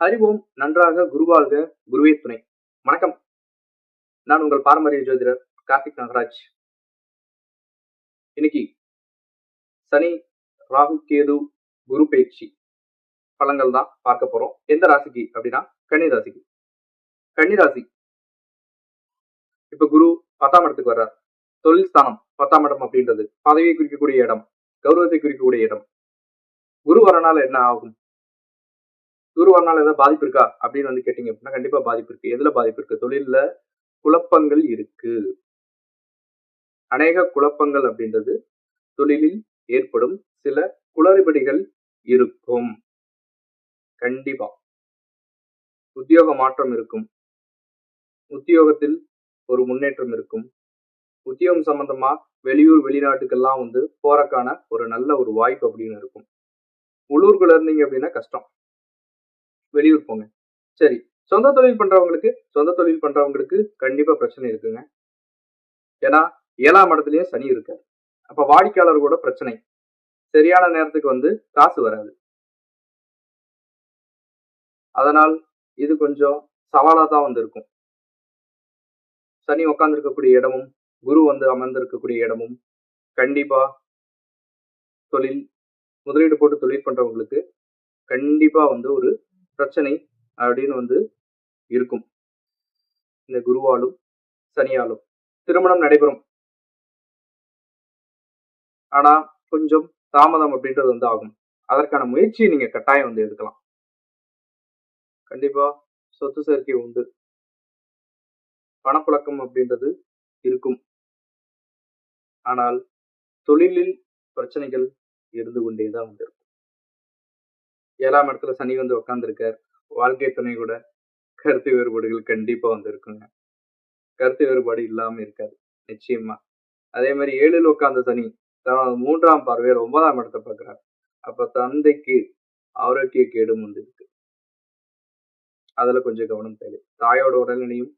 அறிவோம் நன்றாக குருவாழ்க, குருவே துணை. வணக்கம். நான் உங்கள் பாரம்பரிய ஜோதிடர் கார்த்திக் நாகராஜ். இன்னைக்கு சனி, ராகு, கேது, குரு பயிற்சி பலன்கள் தான் பார்க்க போறோம். எந்த ராசிக்கு அப்படின்னா கன்னி ராசிக்கு. கன்னி ராசி இப்ப குரு 10ஆம் இடத்துக்கு வர்றார். தொழில் ஸ்தானம் 10ஆம் இடம் அப்படின்றது பதவியை குறிக்கக்கூடிய இடம், கௌரவத்தை குறிக்கக்கூடிய இடம். குரு வரனால என்ன ஆகும்? குரு வரனால ஏதாவது பாதிப்பு இருக்கா அப்படின்னு கேட்டீங்க அப்படின்னா கண்டிப்பா பாதிப்பு இருக்கு. எதுல பாதிப்பு இருக்கு? தொழில்ல குழப்பங்கள் இருக்கு. அநேக குழப்பங்கள் அப்படின்றது தொழிலில் ஏற்படும் சில குளறுபடிகள் இருக்கும். கண்டிப்பா உத்தியோக மாற்றம் இருக்கும், உத்தியோகத்தில் ஒரு முன்னேற்றம் இருக்கும். உத்தியோகம் சம்பந்தமா வெளியூர் வெளிநாட்டுக்கெல்லாம் போறக்கான ஒரு நல்ல ஒரு வாய்ப்பு அப்படின்னு இருக்கும். உள்ளூர்குள்ள இருந்தீங்க அப்படின்னா கஷ்டம், வெளியூர் போங்க. சரி, சொந்த தொழில் பண்றவங்களுக்கு கண்டிப்பா பிரச்சனை இருக்குங்க. ஏன்னா 7ஆம் இடத்துலயும் சனி இருக்காரு. அப்ப வாடிக்கையாளர் கூட பிரச்சனை, சரியான நேரத்துக்கு காசு வராது. அதனால் இது கொஞ்சம் சவாலா தான் இருக்கும். சனி உட்கார்ந்துருக்கக்கூடிய இடமும் குரு அமர்ந்திருக்கக்கூடிய இடமும் கண்டிப்பா தொழில் முதலீடு போட்டு தொழில் பண்றவங்களுக்கு கண்டிப்பா ஒரு பிரச்சனை அப்படின்னு இருக்கும். இந்த குருவாலும் சனியாலும் திருமணம் நடைபெறும், ஆனா கொஞ்சம் தாமதம் அப்படின்றது ஆகும். அதற்கான முயற்சியை நீங்க கட்டாயம் எடுக்கலாம். கண்டிப்பா சொத்து சேர்க்கை உண்டு, பணப்புழக்கம் அப்படின்றது இருக்கும். ஆனால் தொழிலில் பிரச்சனைகள் இருந்து கொண்டேதான் இருக்கும். 7ஆம் இடத்துல சனி உட்கார்ந்துருக்கார். வாழ்க்கை துணை கூட கருத்து வேறுபாடுகள் கண்டிப்பா இருக்குங்க. கருத்து வேறுபாடு இல்லாம இருக்காது நிச்சயமா. அதே மாதிரி 7ல் உட்கார்ந்த சனி தனது 3ஆம் பார்வையில் 9ஆம் இடத்தை பார்க்கிறார். அப்ப தந்தைக்கு ஆரோக்கிய கேடும் இருக்கு. அதுல கொஞ்சம் கவனம் தேவை. தாயோட உடல்நிலையும்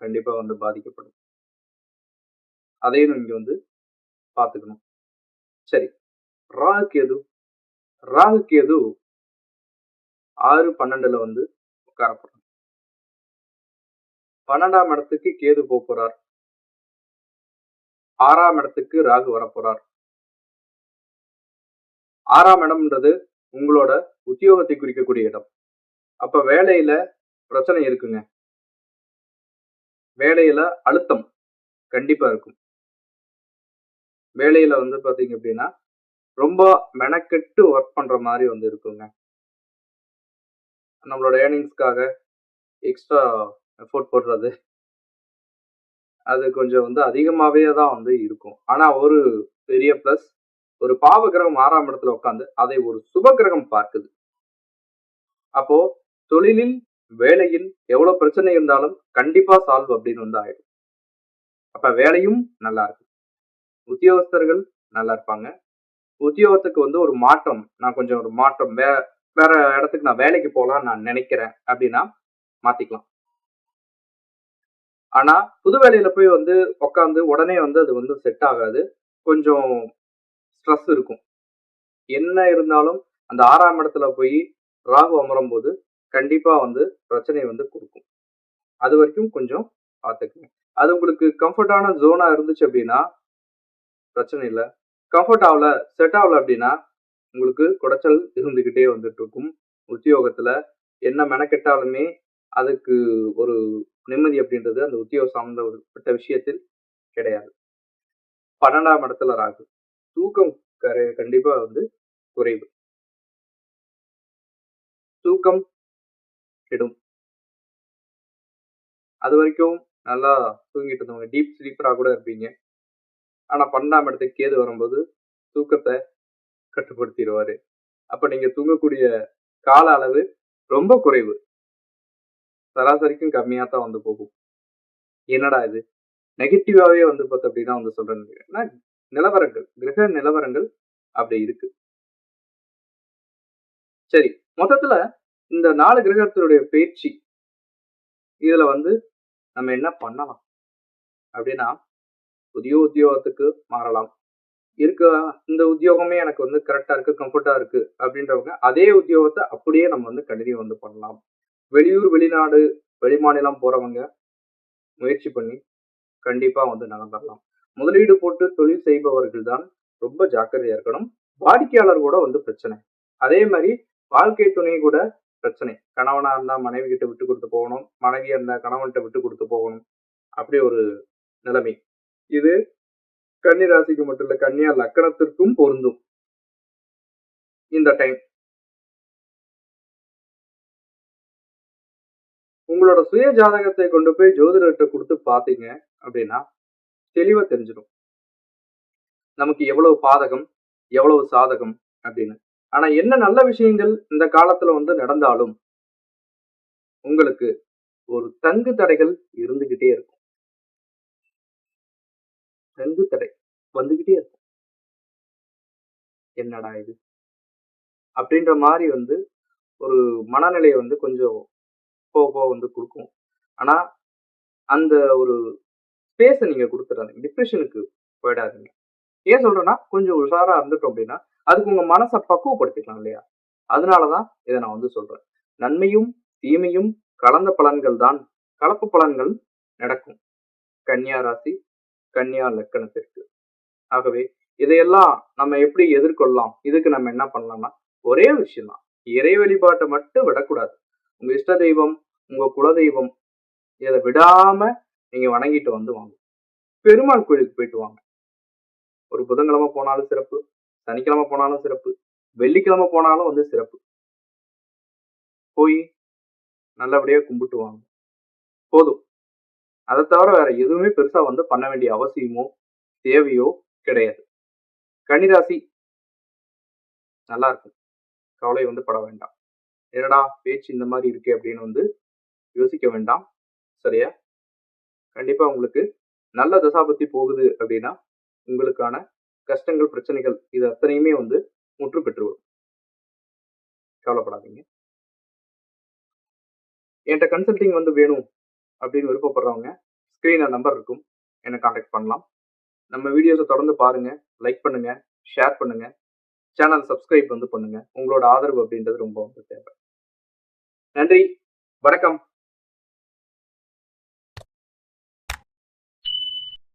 கண்டிப்பா பாதிக்கப்படும். அதையும் நீங்க பாத்துக்கணும். சரி, ராகு கேது 6-12ல உட்கார போறாங்க. 12ஆம் இடத்துக்கு கேது போறார். 6ஆம் இடத்துக்கு ராகு வரப்போறார். 6ஆம் இடம்ன்றது உங்களோட உத்தியோகத்தை குறிக்கக்கூடிய இடம். அப்ப வேலையில பிரச்சனை இருக்குங்க. வேலையில அழுத்தம் கண்டிப்பா இருக்கும். வேலையில பாத்தீங்க அப்படின்னா ரொம்ப மெனக்கெட்டு ஒர்க் பண்ற மாதிரி இருக்குங்க. நம்மளோட ஏர்னிங்ஸ்க்காக எக்ஸ்ட்ரா எஃபோர்ட் போடுறது அது கொஞ்சம் அதிகமாவே தான் இருக்கும். ஆனா ஒரு பெரிய பிளஸ், ஒரு பாவ கிரகம் 6ஆம் இடத்துல உட்கார்ந்து அதை ஒரு சுப கிரகம் பார்க்குது. அப்போ தொழிலில் வேலையில் எவ்வளவு பிரச்சனை இருந்தாலும் கண்டிப்பா சால்வ் அப்படின்னு ஆயிடும். அப்ப வேலையும் நல்லா இருக்கு, உத்தியோகஸ்தர்கள் நல்லா இருப்பாங்க. உத்தியோகத்துக்கு ஒரு மாற்றம், நான் கொஞ்சம் ஒரு மாற்றம் வேற இடத்துக்கு நான் வேலைக்கு போகலாம் நான் நினைக்கிறேன் அப்படின்னா மாத்திக்கலாம். ஆனா புது வேலையில போய் உட்காந்து உடனே அது செட் ஆகாது. கொஞ்சம் ஸ்ட்ரெஸ் இருக்கும். என்ன இருந்தாலும் அந்த 6ஆம் இடத்துல போய் ராகு அமரும் போது கண்டிப்பா பிரச்சனை கொடுக்கும். அது வரைக்கும் கொஞ்சம் பார்த்துக்குங்க. அது உங்களுக்கு கம்ஃபர்டான ஜோனா இருந்துச்சு அப்படின்னா பிரச்சனை இல்லை. கம்ஃபர்ட் ஆகல, செட் ஆகல அப்படின்னா உங்களுக்கு குடைச்சல் இருந்துகிட்டே இருக்கும். உத்தியோகத்துல என்ன மெனக்கெட்டாலுமே அதுக்கு ஒரு நிம்மதி அப்படின்றது அந்த உத்தியோக சம்பந்தப்பட்ட விஷயத்தில் கிடையாது. 12ஆம் இடத்துல ராகு, தூக்கம் கண்டிப்பா குறைவு, தூக்கம் கெடும். அது வரைக்கும் நல்லா தூங்கிட்டு இருந்தவங்க டீப் ஸ்லீப்பரா கூட இருப்பீங்க. ஆனா 12ஆம் இடத்துக்கு கேது வரும்போது தூக்கத்தை கட்டுப்படுத்திடுவாரு. அப்ப நீங்க தூங்கக்கூடிய கால அளவு ரொம்ப குறைவு, சராசரிக்கும் கம்மியா தான் போகும். என்னடா இது நெகட்டிவாவே பார்த்து அப்படின்னா சொல்றேன். நிலவரங்கள், கிரக நிலவரங்கள் அப்படி இருக்கு. சரி, மொத்தத்துல இந்த 4 கிரகத்தினுடைய பயிற்சி இதுல நம்ம என்ன பண்ணலாம் அப்படின்னா, புதிய உத்தியோகத்துக்கு மாறலாம், இருக்க இந்த உத்தியோகமே எனக்கு வந்து கரெக்டா இருக்கு, கம்ஃபர்ட்டா இருக்கு அப்படின்றவங்க அதே உத்தியோகத்தை அப்படியே நம்ம வந்து கண்டினியூ வந்து பண்ணலாம். வெளியூர், வெளிநாடு, வெளிமாநிலம் போறவங்க முயற்சி பண்ணி கண்டிப்பா வந்து நகர்ந்துடலாம். முதலீடு போட்டு தொழில் செய்பவர்கள் தான் ரொம்ப ஜாக்கிரதையா இருக்கணும். வாடிக்கையாளர் கூட வந்து பிரச்சனை. அதே மாதிரி வாழ்க்கை துணை கூட பிரச்சனை. கணவனா இருந்தா மனைவி கிட்ட விட்டு கொடுத்து போகணும், மனைவியா இருந்தா கணவன்கிட்ட விட்டு கொடுத்து போகணும். அப்படி ஒரு நிலைமை. இது கன்னி ராசிக்கு மட்டும் இல்ல, கன்னியா லக்கணத்திற்கும் பொருந்தும் இந்த டைம். உங்களோட சுய ஜாதகத்தை கொண்டு போய் ஜோதிடர்கிட்ட கொடுத்து பாத்தீங்க அப்படின்னா தெளிவா தெரிஞ்சிடும் நமக்கு எவ்வளவு பாதகம், எவ்வளவு சாதகம் அப்படின்னு. ஆனா என்ன நல்ல விஷயங்கள் இந்த காலத்துல வந்து நடந்தாலும் உங்களுக்கு ஒரு தங்கு தடைகள் இருந்துகிட்டே இருக்கும். தங்கு தடை வந்துகிட்டே இருக்கும். என்னடா இது அப்படின்ற மாதிரி வந்து ஒரு மனநிலையை வந்து கொஞ்சம் போக வந்து கொடுக்கும். ஆனா அந்த ஒரு ஸ்பேஸை நீங்க கொடுத்துடாதீங்க. டிப்ரெஷனுக்கு போயிடாதீங்க. ஏன் சொல்றேன்னா கொஞ்சம் உஷாரா இருந்துட்டோம் அப்படின்னா அதுக்கு உங்க மனசை பக்குவப்படுத்திக்கலாம் இல்லையா? அதனாலதான் இதை நான் வந்து சொல்றேன். நன்மையும் தீமையும் கலந்த பலன்கள் தான், கலப்பு பலன்கள் நடக்கும் கன்னியா ராசி, கன்னியா லக்கணத்திற்கு. ஆகவே இதையெல்லாம் நம்ம எப்படி எதிர்கொள்ளலாம், இதுக்கு நம்ம என்ன பண்ணலாம்னா ஒரே விஷயம் தான், இறை வழிபாட்டை மட்டும் விடக்கூடாது. உங்க இஷ்ட தெய்வம், உங்க குலதெய்வம், இதை விடாம நீங்க வணங்கிட்டு வந்து வாங்க. பெருமாள் கோயிலுக்கு போயிட்டு வாங்க. ஒரு புதன்கிழமை போனாலும் சிறப்பு, சனிக்கிழமை போனாலும் சிறப்பு, வெள்ளிக்கிழமை போனாலும் வந்து சிறப்பு. போய் நல்லபடியா கும்பிட்டு வாங்க, போதும். அதை தவிர வேற எதுவுமே பெருசா வந்து பண்ண வேண்டிய அவசியமோ தேவையோ கிடையாது. கன்னிராசி நல்லா இருக்கும், கவலை வந்து பட வேண்டாம். என்னடா பேச்சு இந்த மாதிரி இருக்கு அப்படின்னு வந்து யோசிக்க வேண்டாம். சரியா? கண்டிப்பா உங்களுக்கு நல்ல தசாபத்தி போகுது அப்படின்னா உங்களுக்கான கஷ்டங்கள், பிரச்சனைகள் இது அத்தனையுமே வந்து முற்று பெற்றுவிடும். கவலைப்படாதீங்க. என்கிட்ட கன்சல்டிங் வந்து வேணும் அப்படின்னு விருப்பப்படுறவங்க ஸ்கிரீன்ல நம்பர் இருக்கும், என்னை கான்டாக்ட் பண்ணலாம். நம்ம வீடியோஸை தொடர்ந்து பாருங்க, லைக் பண்ணுங்க, ஷேர் பண்ணுங்க, சேனல் சப்ஸ்கிரைப் வந்து பண்ணுங்க. உங்களோட ஆதரவு அப்படின்றது ரொம்ப வந்து தேவை. நன்றி, வணக்கம்.